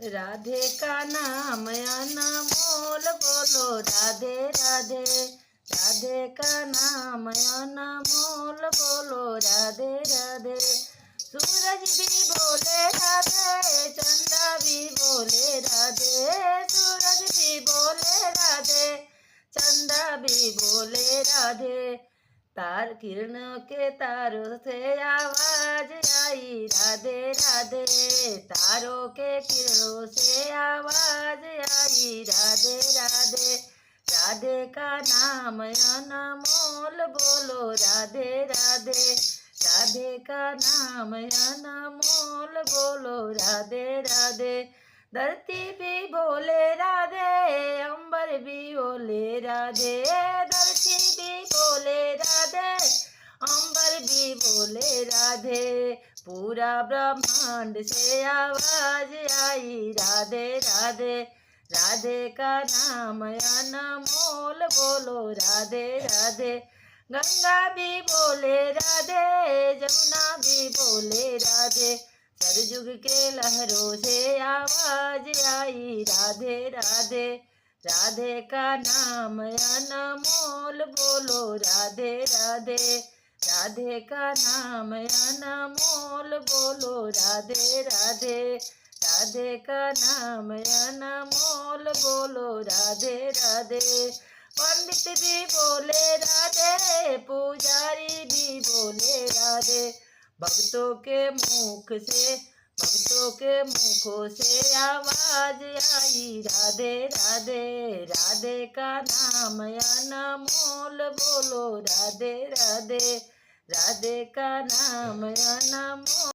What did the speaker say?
राधे का नाम अनमोल बोलो राधे राधे। राधे का नाम अनमोल बोलो राधे राधे। सूरज भी बोले राधे, चंदा भी बोले राधे। सूरज भी बोले राधे, चंदा भी बोले राधे। तार किरणों के तारों से आवाज आई राधे राधे। तारों के किरणों से आवाज आई राधे राधे। राधे का नाम अनमोल बोलो राधे राधे। राधे का नाम अनमोल बोलो राधे राधे। धरती भी बोले राधे, अंबर भी बोले राधे। धरती भी बोले राधे, अंबर भी बोले राधे। पूरा ब्रह्मांड से आवाज आई राधे राधे। राधे का नाम अनमोल बोलो राधे राधे। गंगा भी बोले राधे, जमुना भी बोले राधे। सरजुग के लहरों से आवाज आई राधे राधे। राधे का नाम अनमोल बोलो राधे राधे। राधे का नाम अनमोल बोलो राधे राधे। राधे का नाम अनमोल बोलो राधे राधे। पंडित भी बोले राधे, पुजारी भी बोले राधे। भक्तों के मुखों से आवाज आई राधे राधे। राधे का नाम अनमोल बोलो राधे राधे। राधे का नाम अनमोल।